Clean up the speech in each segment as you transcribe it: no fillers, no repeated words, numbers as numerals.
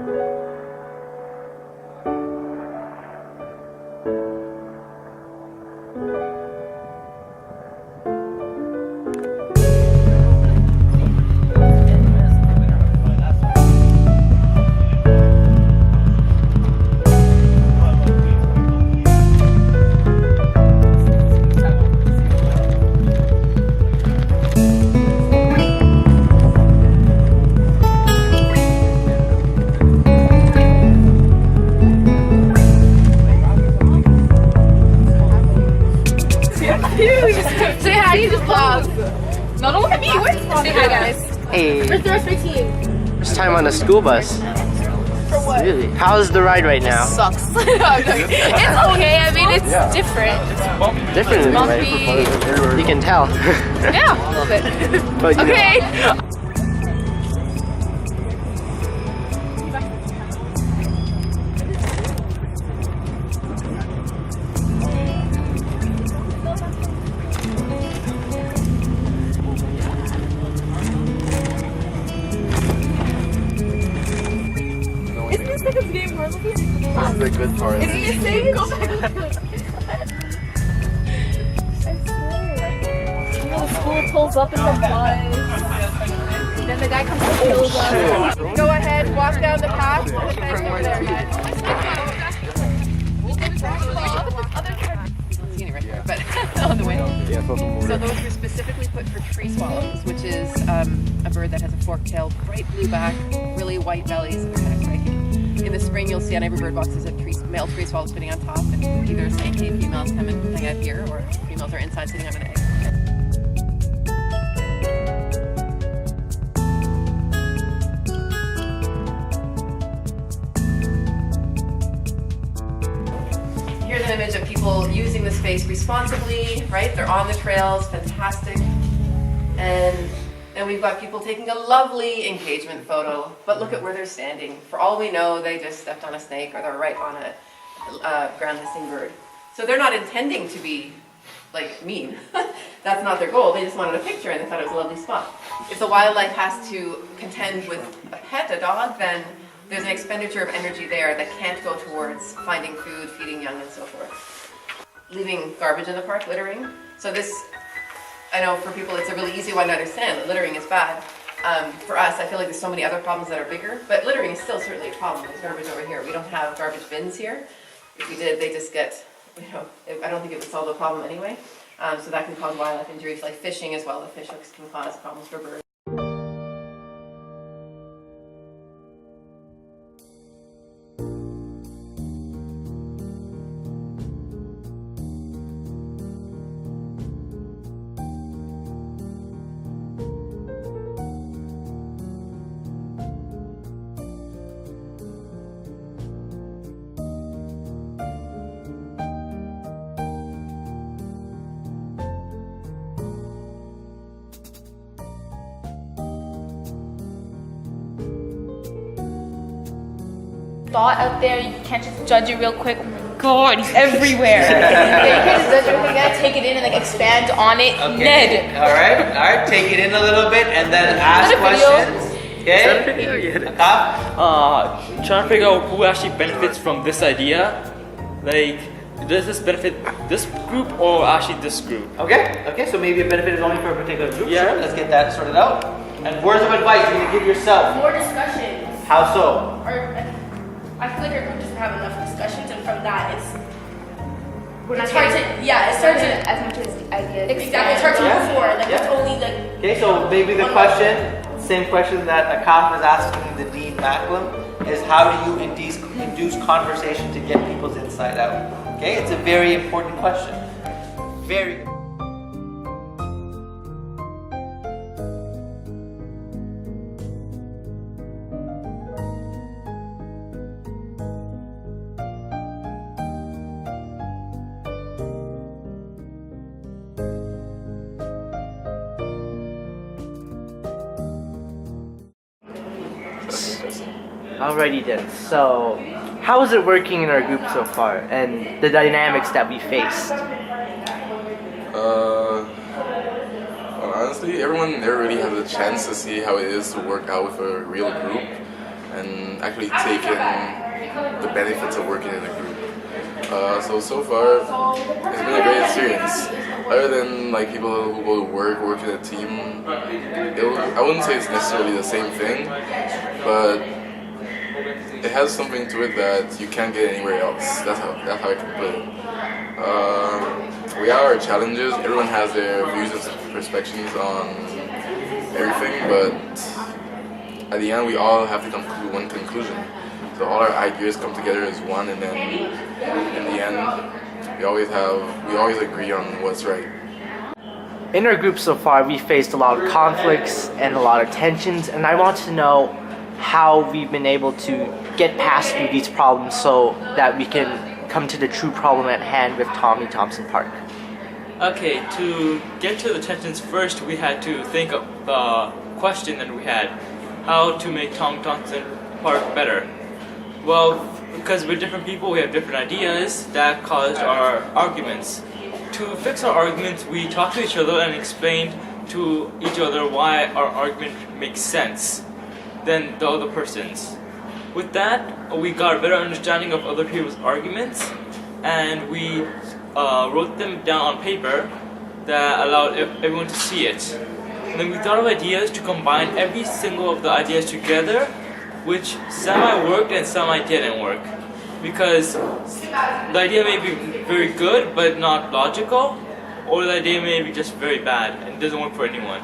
Say hi to the vlog. No, don't look at me. Say hi, guys. Hey. Where's the rest of your team? First time on a school bus. For what? Really? How's the ride right now? Sucks. It's okay. I mean, it's different. Different, right? You can tell. Yeah, a little bit. But, you Okay. know. That's the good part. Isn't it safe? Go back. The school pulls up in the bus. Then the guy comes and kills us. Go ahead, walk down the path. The fence over there, guys. But on the way. So those were specifically put for tree swallows, which is a bird that has a forked tail, bright blue back, really white bellies, and kind of striking. In the spring, you'll see on every bird box is a male tree swallow sitting on top, and either saying, hey, females come and hang out here, or females are inside sitting on an egg. Here's an image of people using the space responsibly, right? They're on the trails, fantastic. And then we've got people taking a lovely engagement photo, but look at where they're standing. For all we know, they just stepped on a snake or they're right on a ground nesting bird. So they're not intending to be like mean. That's not their goal. They just wanted a picture and they thought it was a lovely spot. If the wildlife has to contend with a pet, a dog, then there's an expenditure of energy there that can't go towards finding food, feeding young, and so forth. Leaving garbage in the park, littering. So this, I know for people it's a really easy one to understand that littering is bad. For us, I feel like there's so many other problems that are bigger, but littering is still certainly a problem. There's garbage over here. We don't have garbage bins here. If we did, they just get, I don't think it would solve the problem anyway. So that can cause wildlife injuries like fishing as well. The fish hooks can cause problems for birds. Thought out there, you can't just judge it real quick. Oh my god, he's everywhere. Yeah, you can't just judge it real quick. You gotta take it in and like expand on it. Okay. Ned. Alright, take it in a little bit and then ask questions. Okay? Akaf? Trying to figure out who actually benefits from this idea. Like, does this benefit this group or actually this group? Okay, so maybe a benefit is only for a particular group. Yeah. Sure, let's get that sorted out. And words of advice you're gonna give yourself. More discussions. How so? I feel like our group doesn't have enough discussions, and from that, it's hard to, it's hard to as much as ideas. Exactly, it's hard to move forward. Like it's only like. Okay, so maybe the question, same question that Akaf is asking the Dean Macklem, is how do you induce conversation to get people's inside out? Okay, it's a very important question. Very. Alrighty then, so how is it working in our group so far and the dynamics that we faced? Well, honestly, everyone never really has a chance to see how it is to work out with a real group. and actually take in the benefits of working in a group. So far, it's been a great experience. Other than like people who go to work in a team, I wouldn't say it's necessarily the same thing, but it has something to it that you can't get anywhere else. That's how I can put it. We have our challenges. Everyone has their views and perspectives on everything, but at the end we all have to come to one conclusion. So all our ideas come together as one, and then in the end we always agree on what's right. In our group so far, we faced a lot of conflicts and a lot of tensions, and I want to know how we've been able to get past through these problems so that we can come to the true problem at hand with Thompson Park. Okay, to get to the tensions first, we had to think of the question that we had, how to make Thompson Park better. Well, because we're different people, we have different ideas, that caused our arguments. To fix our arguments, we talked to each other and explained to each other why our argument makes sense than the other person's. With that, we got a better understanding of other people's arguments, and we wrote them down on paper that allowed everyone to see it. And then we thought of ideas to combine every single of the ideas together, which semi-worked and semi-didn't work. Because the idea may be very good but not logical, or the idea may be just very bad and doesn't work for anyone.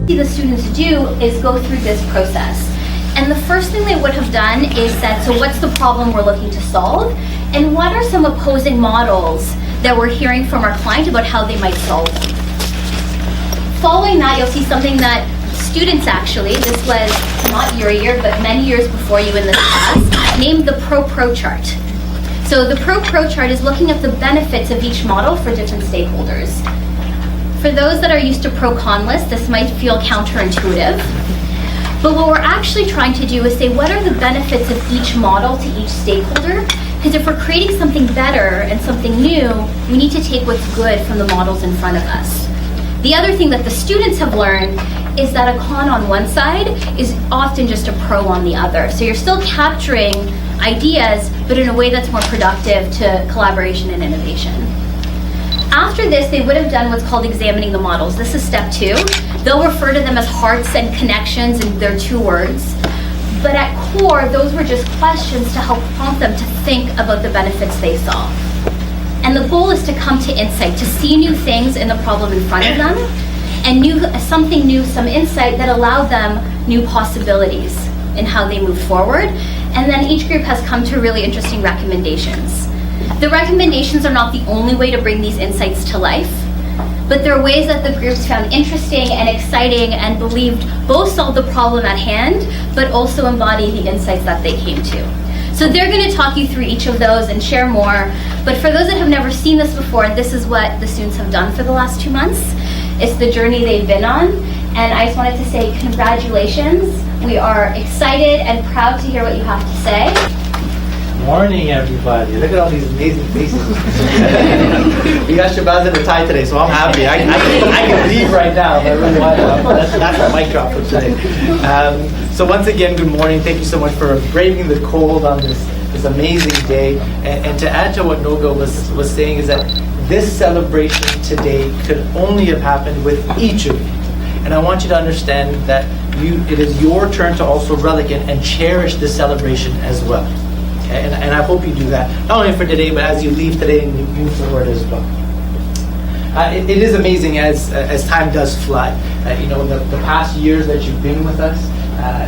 The students do is go through this process. And the first thing they would have done is said, so what's the problem we're looking to solve? And what are some opposing models that we're hearing from our client about how they might solve them? Following that, you'll see something that students actually, this was not your year, but many years before you in this class, named the Pro chart. So the Pro chart is looking at the benefits of each model for different stakeholders. For those that are used to pro-con lists, this might feel counterintuitive. But what we're actually trying to do is say, what are the benefits of each model to each stakeholder? Because if we're creating something better and something new, we need to take what's good from the models in front of us. The other thing that the students have learned is that a con on one side is often just a pro on the other. So you're still capturing ideas, but in a way that's more productive to collaboration and innovation. After this, they would have done what's called examining the models. This is step 2. They'll refer to them as hearts and connections, and they're 2 words. But at core, those were just questions to help prompt them to think about the benefits they saw. And the goal is to come to insight, to see new things in the problem in front of them, and something new, some insight that allowed them new possibilities in how they move forward. And then each group has come to really interesting recommendations. The recommendations are not the only way to bring these insights to life, but there are ways that the groups found interesting and exciting and believed both solve the problem at hand, but also embody the insights that they came to. So they're going to talk you through each of those and share more. But for those that have never seen this before, this is what the students have done for the last 2 months. It's the journey they've been on. And I just wanted to say congratulations. We are excited and proud to hear what you have to say. Morning, everybody. Look at all these amazing faces. We got Shabazz in the tie today, so I'm happy. I can leave right now. But really that's our mic drop for today. So once again, good morning. Thank you so much for braving the cold on this amazing day. And to add to what Noga was saying is that this celebration today could only have happened with each of you. And I want you to understand that it is your turn to also relic and cherish this celebration as well. Okay? And I hope you do that, not only for today, but as you leave today and you move forward as well. It is amazing as time does fly. The past years that you've been with us,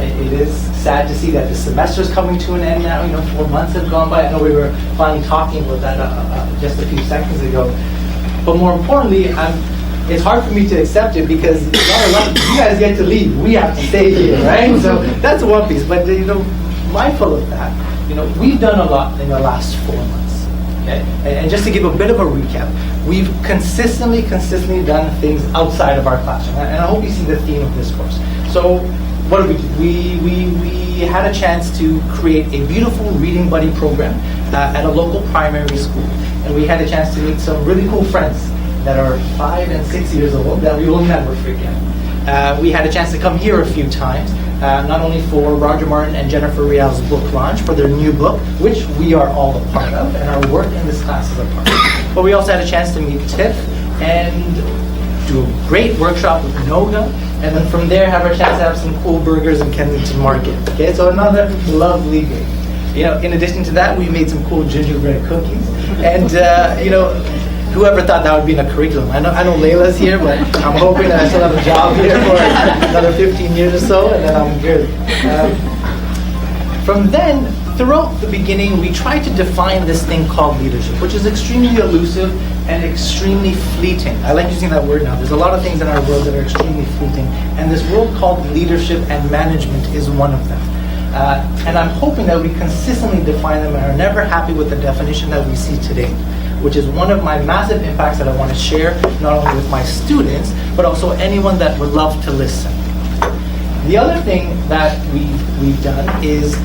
it is sad to see that the semester is coming to an end now. 4 months have gone by. I know we were finally talking about that just a few seconds ago. But more importantly, it's hard for me to accept it because you guys get to leave. We have to stay here, right? So that's one piece. But mindful of that, we've done a lot in the last 4 months. Okay, and just to give a bit of a recap, we've consistently done things outside of our classroom, and I hope you see the theme of this course. So what did we do? We had a chance to create a beautiful reading buddy program at a local primary school, and we had a chance to meet some really cool friends that are 5 and 6 years old that we will never forget. We had a chance to come here a few times, not only for Roger Martin and Jennifer Rial's book launch for their new book, which we are all a part of, and our work in this class is a part of. But we also had a chance to meet Tiff and do a great workshop with Noga, and then from there have a chance to have some cool burgers in Kensington Market. Okay, so another lovely day. In addition to that, we made some cool gingerbread cookies, and whoever thought that would be in a curriculum. I know Layla's here, but I'm hoping that I still have a job here for another 15 years or so, and then I'm good. From then, throughout the beginning, we tried to define this thing called leadership, which is extremely elusive and extremely fleeting. I like using that word now. There's a lot of things in our world that are extremely fleeting, and this world called leadership and management is one of them. And I'm hoping that we consistently define them and are never happy with the definition that we see today, which is one of my massive impacts that I want to share, not only with my students, but also anyone that would love to listen. The other thing that we've done is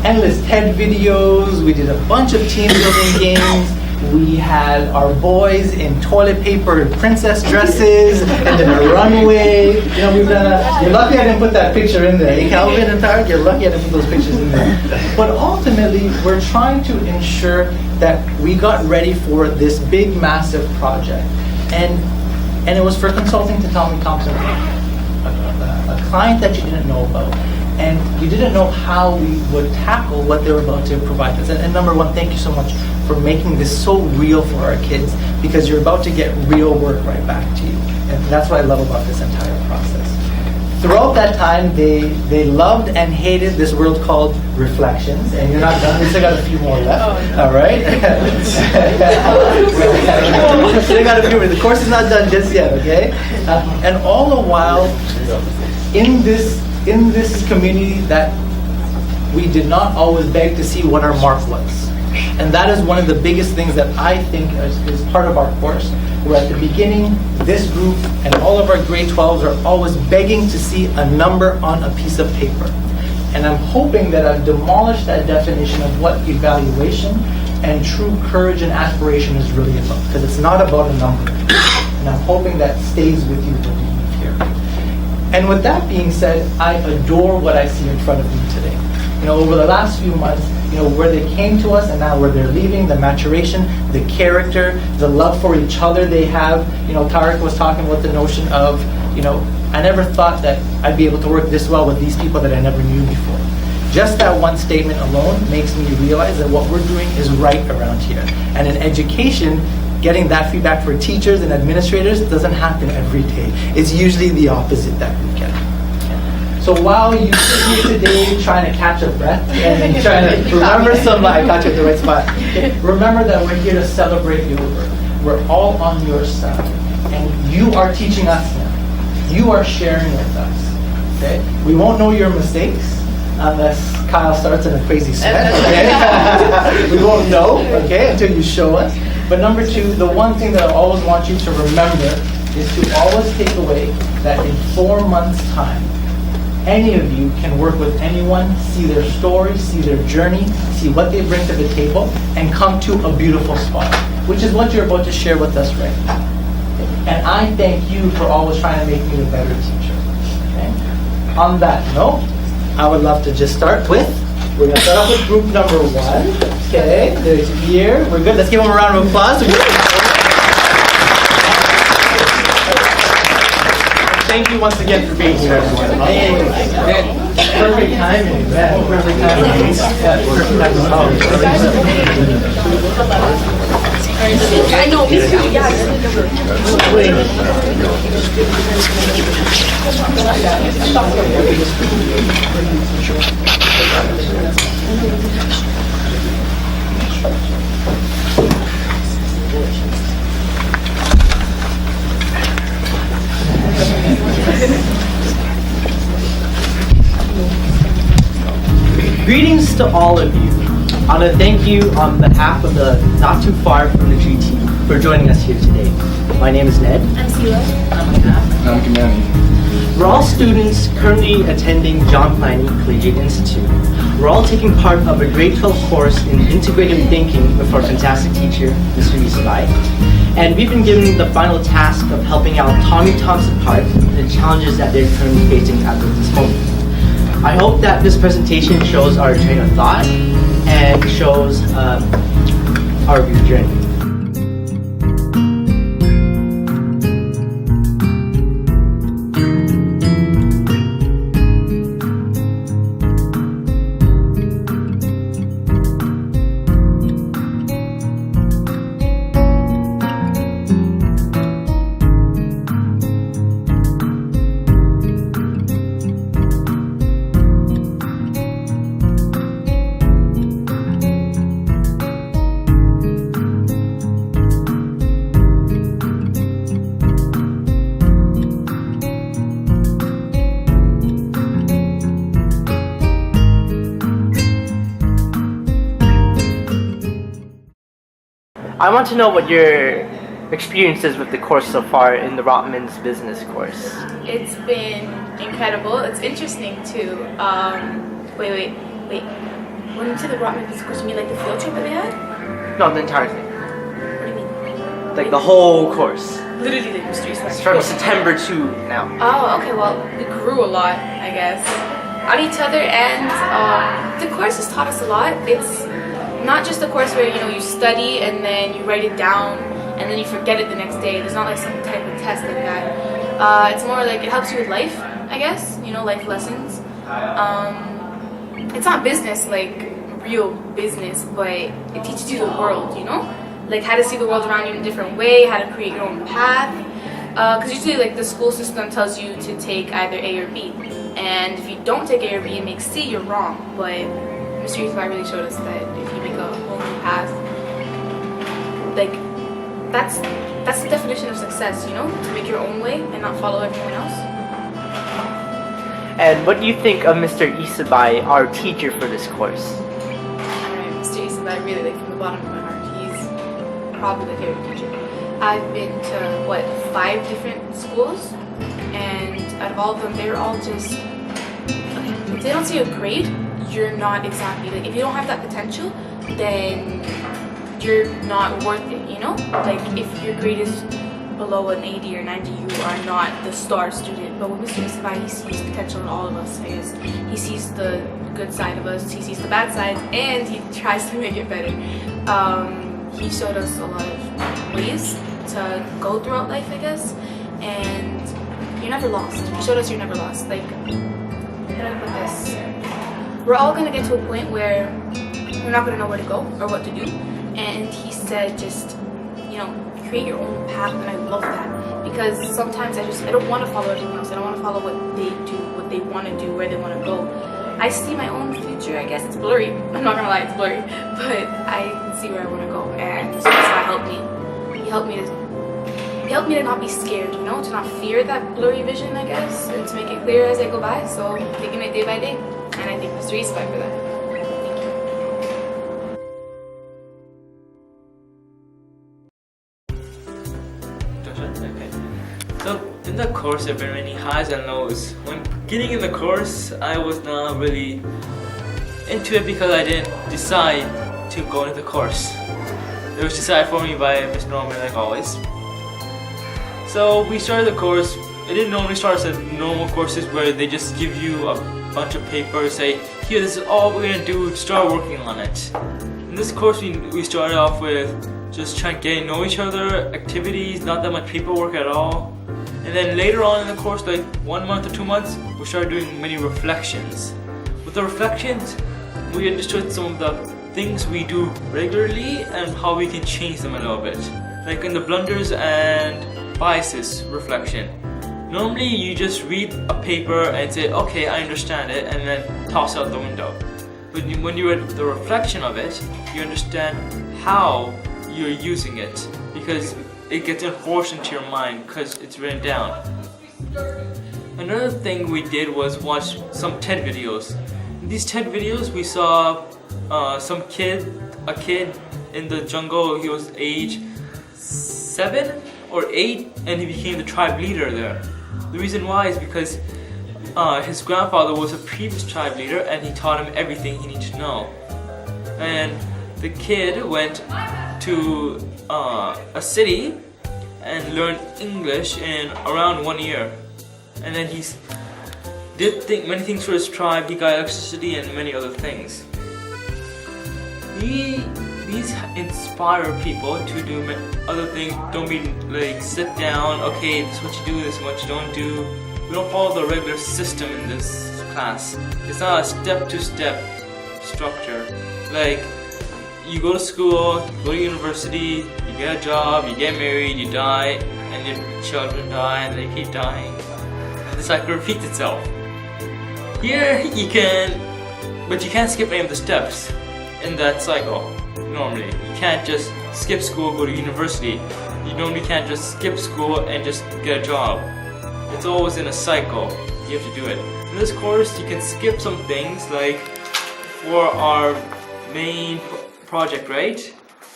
endless TED videos. We did a bunch of team building games. We had our boys in toilet paper princess dresses and then a runway. We've done you're lucky I didn't put that picture in there. Hey, Calvin and Tarek, you're lucky I didn't put those pictures in there. But ultimately, we're trying to ensure that we got ready for this big, massive project. And it was for consulting to Thompson, a client that you didn't know about. And you didn't know how we would tackle what they were about to provide us. And number one, thank you so much for making this so real for our kids, because you're about to get real work right back to you. And that's what I love about this entire process. Throughout that time, they loved and hated this world called reflections. And you're not done. We still got a few more left. All right? Still got a few more. The course is not done just yet, okay? And all the while, in this community, that we did not always beg to see what our mark was. And that is one of the biggest things that I think is part of our course, where at the beginning, this group and all of our grade 12s are always begging to see a number on a piece of paper. And I'm hoping that I've demolished that definition of what evaluation and true courage and aspiration is really about, because it's not about a number. And I'm hoping that stays with you when you leave here. And with that being said, I adore what I see in front of me today. Over the last few months, where they came to us and now where they're leaving, the maturation, the character, the love for each other they have. Tarek was talking about the notion of, I never thought that I'd be able to work this well with these people that I never knew before. Just that one statement alone makes me realize that what we're doing is right around here. And in education, getting that feedback for teachers and administrators doesn't happen every day. It's usually the opposite that we get. So while you sit here today trying to catch a breath and trying to remember I got you at the right spot. Remember that we're here to celebrate your work. We're all on your side. And you are teaching us now. You are sharing with us. Okay? We won't know your mistakes unless Kyle starts in a crazy sweat. Okay? We won't know, okay, until you show us. But number two, the one thing that I always want you to remember is to always take away that in 4 months' time, any of you can work with anyone, see their story, see their journey, see what they bring to the table, and come to a beautiful spot, which is what you're about to share with us right now. And I thank you for always trying to make me a better teacher. Okay? On that note, I would love to just start with, we're going to start off with group number 1. Okay, there's here. We're good. Let's give them a round of applause. Thank you once again for being here, everyone. Perfect timing, man. Perfect timing. Yeah, perfect timing. I know, me too. Yeah. Greetings to all of you. I want to thank you on behalf of the Not Too Far from the G team for joining us here today. My name is Ned. I'm Sila. I'm Akaf. I'm Manny. We're all students currently attending John Planning Collegiate Institute. We're all taking part of a grade 12 course in integrative thinking with our fantastic teacher, Mr. Isabai. And we've been given the final task of helping out Tommy Thompson Park with the challenges that they're currently facing at this moment. I hope that this presentation shows our train of thought and shows our journey. I want to know what your experience is with the course so far in the Rotman's business course. It's been incredible. It's interesting too. Wait. When you said the Rotman business course, you mean like the field trip that they had? No, the entire thing. What do you mean? Like the whole course. Literally like streets. It's from September to now. Oh, okay. Well, we grew a lot, I guess, on each other, and the course has taught us a lot. It's not just a course where you study and then you write it down and then you forget it the next day. There's not like some type of test like that. It's more like it helps you with life, I guess. Life lessons. It's not business like real business, but it teaches you the world. Like how to see the world around you in a different way, how to create your own path. Because usually like the school system tells you to take either A or B, and if you don't take A or B and make C, you're wrong. But Mr. Isabai really showed us that if you make a whole new path, like that's the definition of success, to make your own way and not follow everyone else. And what do you think of Mr. Isabai, our teacher for this course? Alright, Mr. Isabai, really from the bottom of my heart, he's probably my favorite teacher. I've been to 5 different schools, and out of all of them, they're all just if they don't see a grade, you're not exactly like if you don't have that potential, then you're not worth it, Like if your grade is below an 80 or 90, you are not the star student. But with Mr. Isabai, he sees potential in all of us, I guess. He sees the good side of us, he sees the bad sides, and he tries to make it better. He showed us a lot of ways to go throughout life, I guess, and you're never lost. He showed us you're never lost. Like, how do I put this? We're all going to get to a point where we're not going to know where to go or what to do. And he said just, create your own path, and I love that. Because sometimes I don't want to follow everyone else. I don't want to follow what they do, what they want to do, where they want to go. I see my own future, I guess. It's blurry. I'm not going to lie, it's blurry. But I see where I want to go. And so that's why helped me. He helped me to not be scared, to not fear that blurry vision, I guess, and to make it clear as I go by. So taking it day by day. And I thank Mr. Isabai for that. Thank you. Okay. So in the course there have been many highs and lows. When getting in the course, I was not really into it because I didn't decide to go into the course. It was decided for me by Mr. Norman, like always. So we started the course. It didn't normally start as normal courses where they just give you a bunch of paper, say, here, this is all we're gonna do, start working on it. In this course, we started off with just trying to get to know each other, activities, not that much paperwork at all. And then later on in the course, like 1 month or 2 months, we started doing many reflections. With the reflections, we understood some of the things we do regularly and how we can change them a little bit. Like in the blunders and biases reflection. Normally you just read a paper and say, okay, I understand it, and then toss it out the window. But when you read the reflection of it, you understand how you're using it, because it gets enforced into your mind because it's written down. Another thing we did was watch some TED videos. In these TED videos we saw a kid in the jungle. He was age 7 or 8 and he became the tribe leader there. The reason why is because his grandfather was a previous tribe leader and he taught him everything he needed to know. And the kid went to a city and learned English in around 1 year. And then he did many things for his tribe. He got electricity and many other things. These inspire people to do other things. Don't be like sit down, okay, this is what you do, this is what you don't do. We don't follow the regular system in this class. It's not a step-to-step structure. Like, you go to school, you go to university, you get a job, you get married, you die, and your children die, and they keep dying. And the cycle repeats itself. Here you can, but you can't skip any of the steps in that cycle. Normally, you can't just skip school, go to university. You normally can't just skip school and just get a job. It's always in a cycle. You have to do it. In this course, you can skip some things, like for our main project, right?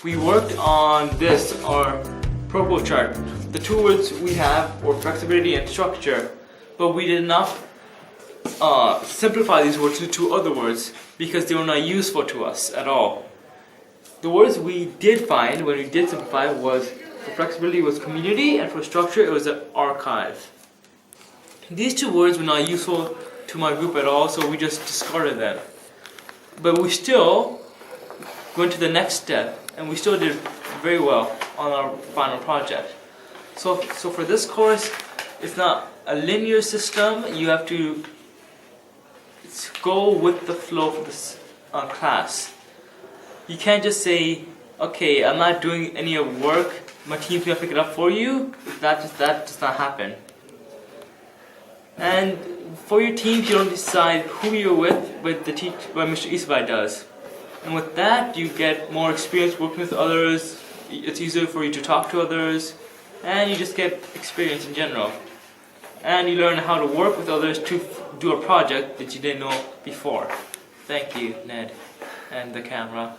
We worked on this, our purple chart. The two words we have were flexibility and structure, but we did not simplify these words to two other words because they were not useful to us at all. The words we did find when we did simplify was, for flexibility was community, and for structure it was an archive. These two words were not useful to my group at all, so we just discarded them. But we still went to the next step, and we still did very well on our final project. So for this course, it's not a linear system. You have to go with the flow of this class. You can't just say, okay, I'm not doing any of work, my team's gonna pick it up for you. That does not happen. And for your teams, you don't decide who you're with, but Mr. Isbai does. And with that, you get more experience working with others, it's easier for you to talk to others, and you just get experience in general. And you learn how to work with others to do a project that you didn't know before. Thank you, Ned, and the camera.